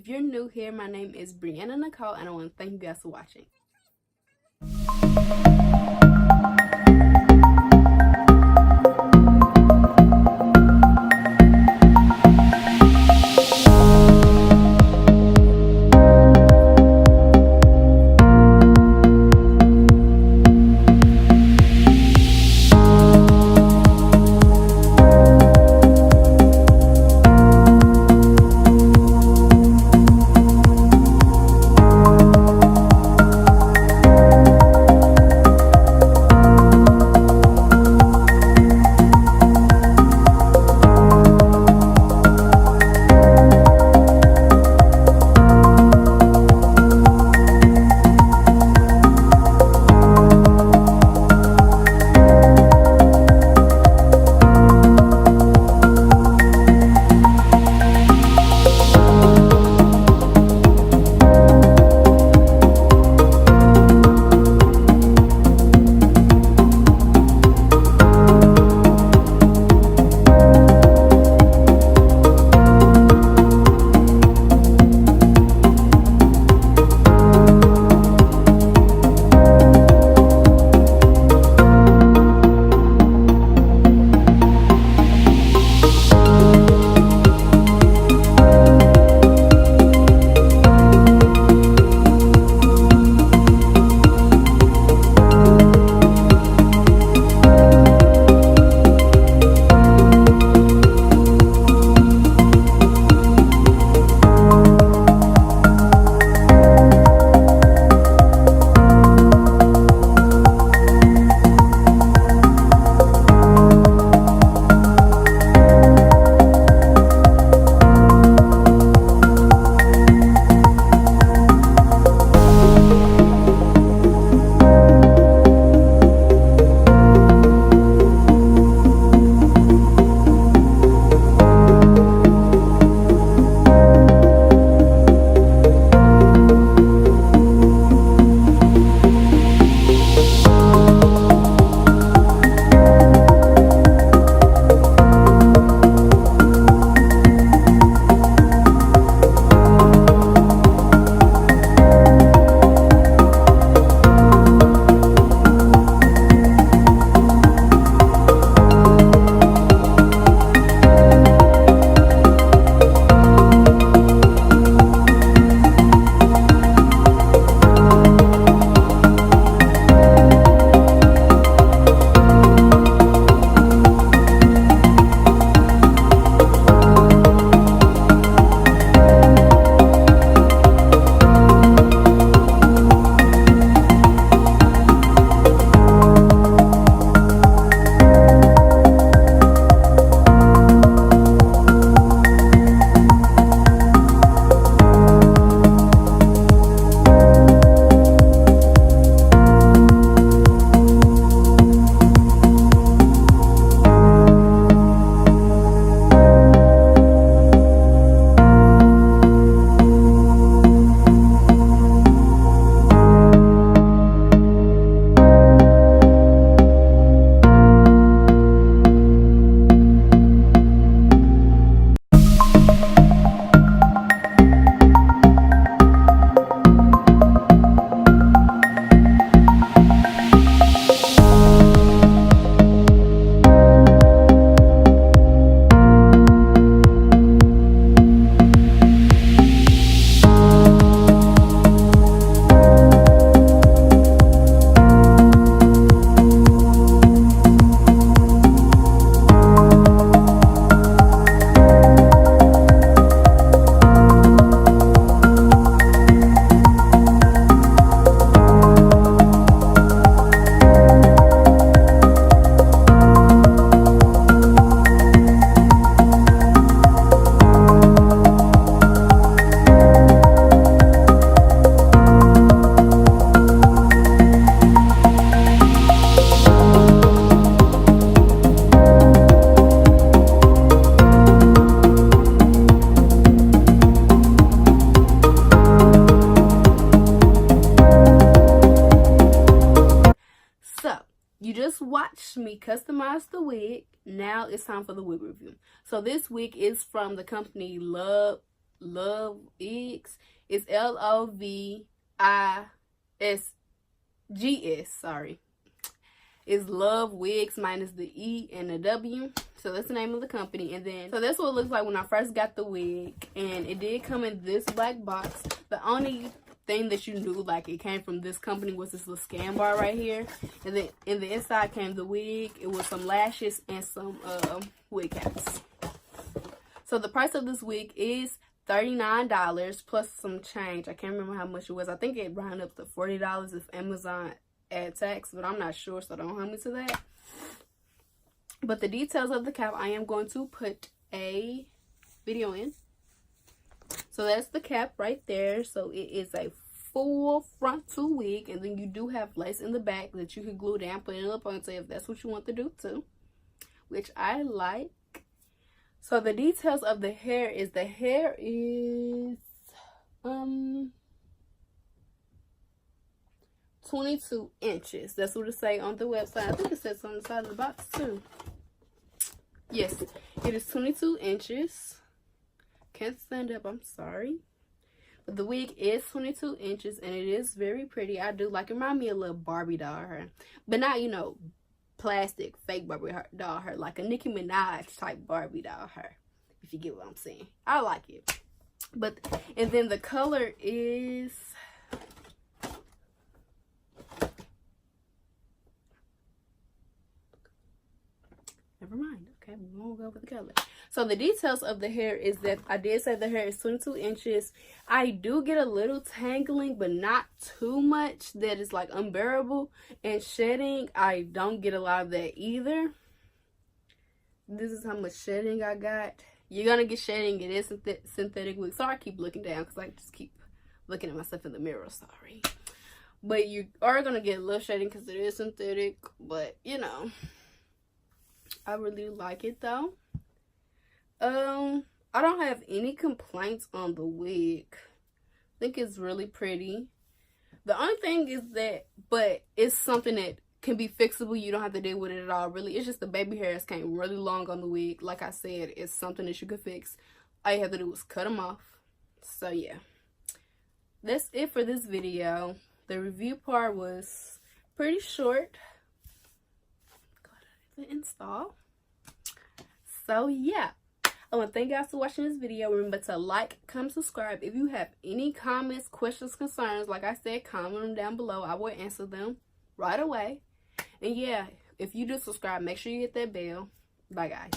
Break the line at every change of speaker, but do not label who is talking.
If you're new here, my name is Brianna Nicole, and I want to thank you guys for watching. You just watched me customize the wig. Now it's time for the wig review. So this wig is from the company Lovigs. It's Lovigsgs. Sorry. It's Love Wigs minus the E and the W. So that's the name of the company. And then, so that's what it looks like when I first got the wig. And it did come in this black box. The only thing that you knew like it came from this company was this little scan bar right here. And then in the inside came the wig. It was some lashes and some wig caps. So the price of this wig is $39 plus some change. I can't remember how much it was. I think it rounded up to $40 if Amazon add tax, but I'm not sure, so don't hold me to that. But the details of the cap, I am going to put a video in. So that's the cap right there. So it is a full frontal wig, and then you do have lace in the back that you can glue down, put in a ponytail if that's what you want to do too, which I like. So the details of the hair is 22 inches. That's what it say on the website. I think it says on the side of the box too. Yes, it is 22 inches. Can't stand up, I'm sorry. But the wig is 22 inches and it is very pretty. I do like it. Remind me of a little Barbie doll hair. But not, you know, plastic fake Barbie doll hair, like a Nicki Minaj type Barbie doll hair, if you get what I'm saying. I like it. But and then the color is never mind. Okay, we won't go over the color. So the details of the hair is that I did say the hair is 22 inches. I do get a little tangling, but not too much that is like unbearable. And shedding, I don't get a lot of that either. This is how much shedding I got. You're gonna get shedding. It is synthetic wig. Sorry, I keep looking down because I just keep looking at myself in the mirror. Sorry. But you are gonna get a little shedding because it is synthetic. But you know, I really like it though. I don't have any complaints on the wig. I think it's really pretty. The only thing is that, but it's something that can be fixable. You don't have to deal with it at all, really. It's just the baby hairs came really long on the wig. Like I said, it's something that you could fix. All you have to do is cut them off. So yeah, that's it for this video. The review part was pretty short. Go ahead and install. So yeah, I want to thank you guys for watching this video. Remember to like, comment, subscribe. If you have any comments, questions, concerns, like I said, comment them down below. I will answer them right away. And yeah, if you do subscribe, make sure you hit that bell. Bye guys.